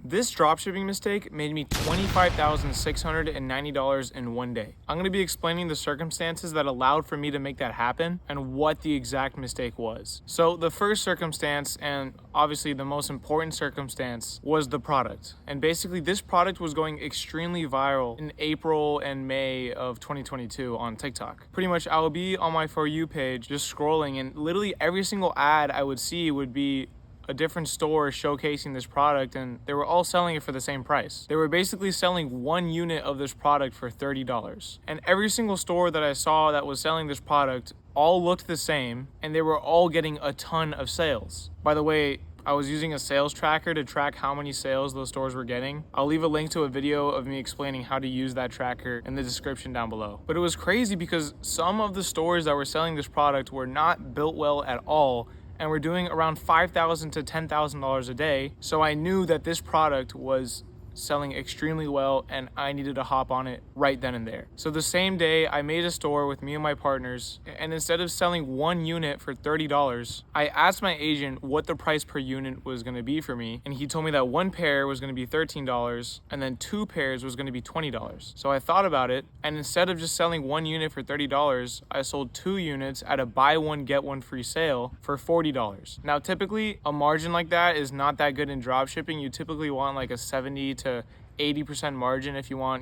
This dropshipping mistake made me $25,690 in one day. I'm going to be explaining the circumstances that allowed for me to make that happen and what the exact mistake was. So the first circumstance, and obviously the most important circumstance, was the product. And basically this product was going extremely viral in April and May of 2022 on TikTok. Pretty much I would be on my For You page just scrolling, and literally every single ad I would see would be a different store showcasing this product, and they were all selling it for the same price. They were basically selling one unit of this product for $30. And every single store that I saw that was selling this product all looked the same, and they were all getting a ton of sales. By the way, I was using a sales tracker to track how many sales those stores were getting. I'll leave a link to a video of me explaining how to use that tracker in the description down below. But it was crazy because some of the stores that were selling this product were not built well at all, and we're doing around $5,000 to $10,000 a day. So I knew that this product was selling extremely well and I needed to hop on it right then and there. So the same day I made a store with me and my partners, and instead of selling one unit for $30, I asked my agent what the price per unit was gonna be for me, and he told me that one pair was gonna be $13 and then two pairs was gonna be $20. So I thought about it, and instead of just selling one unit for $30, I sold two units at a buy one get one free sale for $40. Now typically a margin like that is not that good in dropshipping. You typically want like a 70 to 80% margin if you want,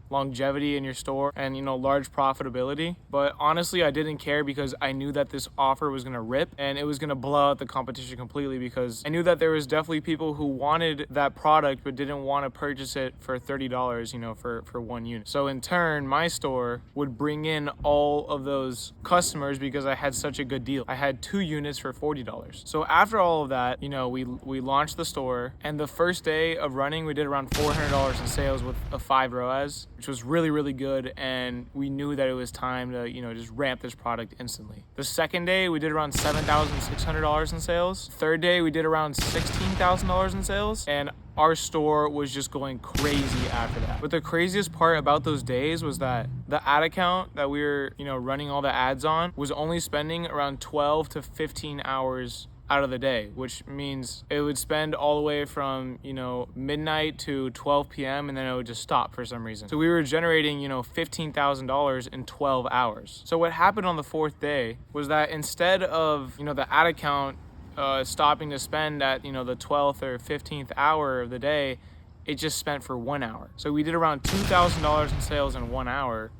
longevity in your store and, large profitability. But honestly, I didn't care because I knew that this offer was gonna rip and it was gonna blow out the competition completely, because I knew that there was definitely people who wanted that product but didn't want to purchase it for $30, for one unit. So in turn, my store would bring in all of those customers because I had such a good deal. I had two units for $40. So after all of that, we launched the store, and the first day of running, we did around $400 in sales with a 5 ROAS, which was really, really good, and we knew that it was time to, just ramp this product instantly. The second day, we did around $7,600 in sales. Third day, we did around $16,000 in sales, and our store was just going crazy after that. But the craziest part about those days was that the ad account that we were, running all the ads on was only spending around 12 to 15 hours out of the day, which means it would spend all the way from, midnight to 12 p.m. and then it would just stop for some reason. So we were generating, $15,000 in 12 hours. So what happened on the fourth day was that instead of, the ad account stopping to spend at, the 12th or 15th hour of the day, it just spent for 1 hour. So we did around $2,000 in sales in 1 hour.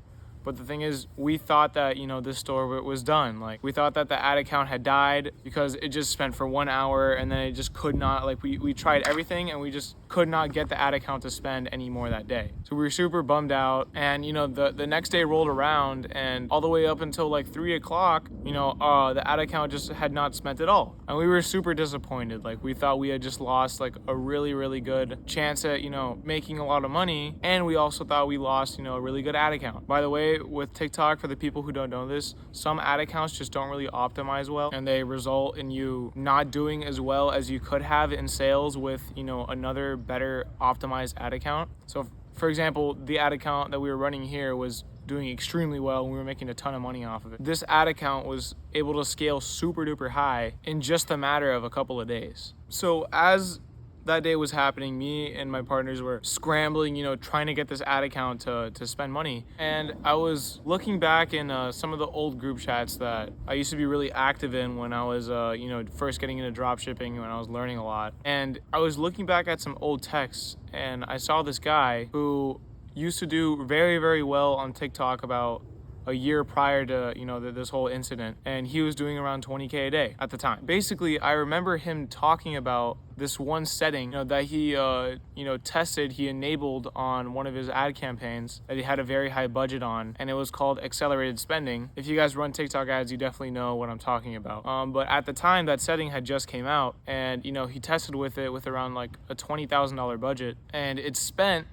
But the thing is, we thought that, this store was done. Like, we thought that the ad account had died because it just spent for 1 hour and then it just could not, we tried everything and we just could not get the ad account to spend any more that day. So we were super bummed out, and, the next day rolled around, and all the way up until 3 o'clock, the ad account just had not spent at all. And we were super disappointed. We thought we had just lost a really, really good chance at, making a lot of money. And we also thought we lost, a really good ad account. By the way, with TikTok, for the people who don't know this, some ad accounts just don't really optimize well, and they result in you not doing as well as you could have in sales with, another better optimized ad account. So for example, the ad account that we were running here was doing extremely well and we were making a ton of money off of it. This ad account was able to scale super duper high in just a matter of a couple of days. So as that day was happening, me and my partners were scrambling, trying to get this ad account to spend money. And I was looking back in some of the old group chats that I used to be really active in when I was, first getting into dropshipping, when I was learning a lot. And I was looking back at some old texts, and I saw this guy who used to do very, very well on TikTok about a year prior to, this whole incident, and he was doing around 20K a day at the time. Basically, I remember him talking about this one setting that he tested, he enabled on one of his ad campaigns that he had a very high budget on, and it was called accelerated spending. If you guys run TikTok ads, you definitely know what I'm talking about. But at the time, that setting had just came out, and he tested with it with around a $20,000 budget, and it spent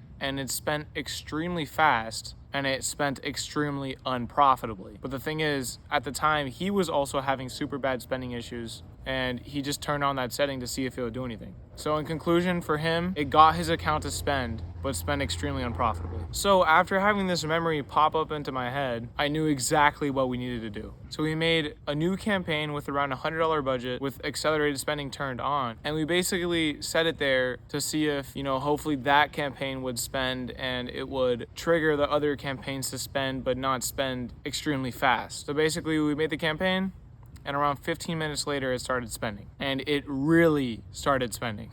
extremely fast, and it spent extremely unprofitably. But the thing is, at the time, he was also having super bad spending issues, and he just turned on that setting to see if it would do anything. So in conclusion, for him, it got his account to spend, but spend extremely unprofitably. So after having this memory pop up into my head, I knew exactly what we needed to do. So we made a new campaign with around $100 budget with accelerated spending turned on. And we basically set it there to see if, hopefully that campaign would spend and it would trigger the other campaigns to spend, but not spend extremely fast. So basically we made the campaign, and around 15 minutes later, it started spending. And it really started spending.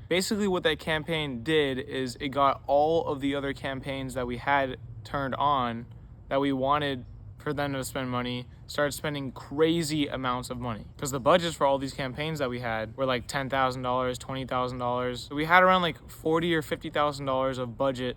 Basically, what that campaign did is it got all of the other campaigns that we had turned on that we wanted for them to spend money, started spending crazy amounts of money. Because the budgets for all these campaigns that we had were like $10,000, $20,000. So we had around like $40,000 or $50,000 of budget,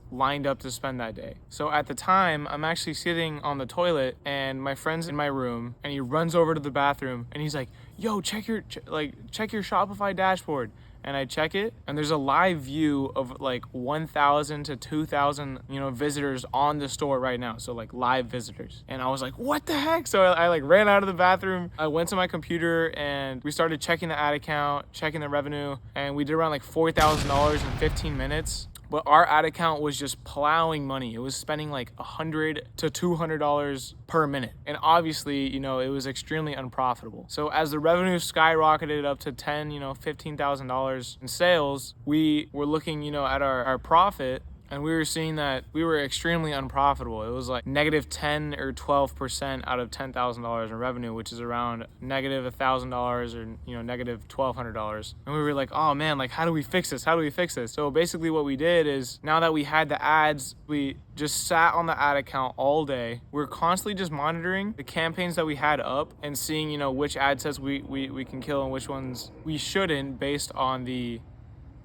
lined up to spend that day. So at the time, I'm actually sitting on the toilet and my friend's in my room and he runs over to the bathroom and he's like, yo, check your Shopify dashboard. And I check it and there's a live view of like 1,000 to 2,000, visitors on the store right now. So like live visitors. And I was like, what the heck? So I like ran out of the bathroom. I went to my computer and we started checking the ad account, checking the revenue. And we did around like $4,000 in 15 minutes. But our ad account was just plowing money. It was spending like $100 to $200 per minute. And obviously, it was extremely unprofitable. So as the revenue skyrocketed up to $10,000, $15,000 in sales, we were looking, at our profit. And we were seeing that we were extremely unprofitable. It was like negative 10 or 12% out of $10,000 in revenue, which is around negative $1,000 or, negative $1,200. And we were like, oh man, like how do we fix this? How do we fix this? So basically what we did is now that we had the ads, we just sat on the ad account all day. We were constantly just monitoring the campaigns that we had up and seeing, which ad sets we can kill and which ones we shouldn't based on the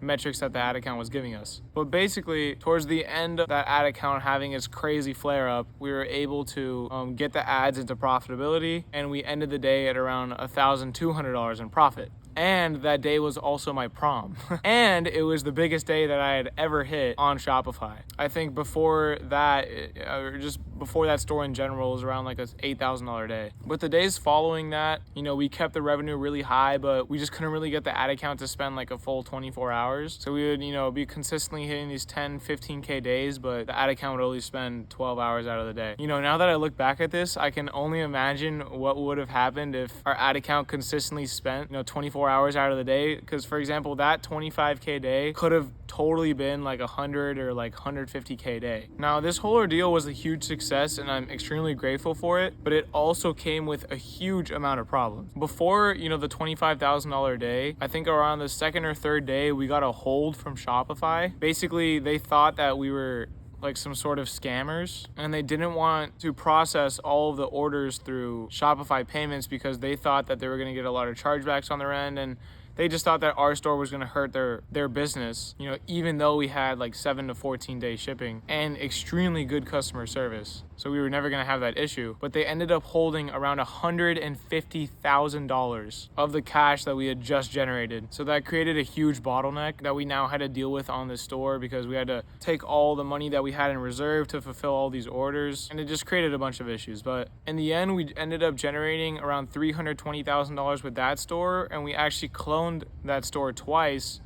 metrics that the ad account was giving us. But basically, towards the end of that ad account having its crazy flare up, we were able to get the ads into profitability, and we ended the day at around $1,200 in profit. And that day was also my prom. And it was the biggest day that I had ever hit on Shopify. I think before that, or just before that store in general, was around like a $8,000 day. But the days following that, we kept the revenue really high, but we just couldn't really get the ad account to spend like a full 24 hours. So we would, be consistently hitting these 10, 15K days, but the ad account would only spend 12 hours out of the day. Now that I look back at this, I can only imagine what would have happened if our ad account consistently spent, 24 hours out of the day. Because for example, that 25K day could have totally been like 100 or like 150K day. Now this whole ordeal was a huge success and I'm extremely grateful for it, but it also came with a huge amount of problems. Before, the $25,000 day, I think around the second or third day, we got a hold from Shopify. Basically, they thought that we were like some sort of scammers, and they didn't want to process all of the orders through Shopify payments because they thought that they were going to get a lot of chargebacks on their end, and they just thought that our store was going to hurt their business, even though we had like 7 to 14 day shipping and extremely good customer service. So we were never going to have that issue. But they ended up holding around $150,000 of the cash that we had just generated. So that created a huge bottleneck that we now had to deal with on the store because we had to take all the money that we had in reserve to fulfill all these orders. And it just created a bunch of issues. But in the end, we ended up generating around $320,000 with that store. And we actually cloned that store twice.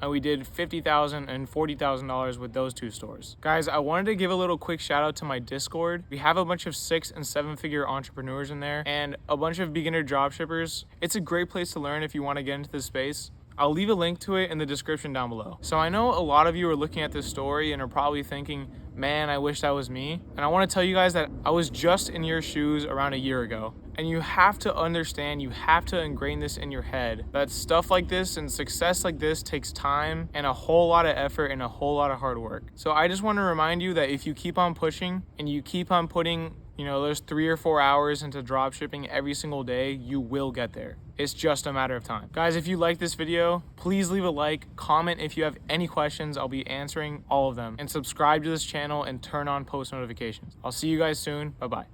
And we did $50,000 and $40,000 with those two stores. Guys, I wanted to give a little quick shout out to my Discord. We have a bunch of 6 and 7 figure entrepreneurs in there and a bunch of beginner dropshippers. It's a great place to learn if you want to get into this space. I'll leave a link to it in the description down below. So I know a lot of you are looking at this story and are probably thinking, man, I wish that was me. And I want to tell you guys that I was just in your shoes around a year ago. And you have to understand, you have to ingrain this in your head, that stuff like this and success like this takes time and a whole lot of effort and a whole lot of hard work. So I just want to remind you that if you keep on pushing and you keep on putting, those 3 or 4 hours into drop shipping every single day, you will get there. It's just a matter of time. Guys, if you like this video, please leave a like, comment if you have any questions. I'll be answering all of them. And subscribe to this channel and turn on post notifications. I'll see you guys soon. Bye-bye.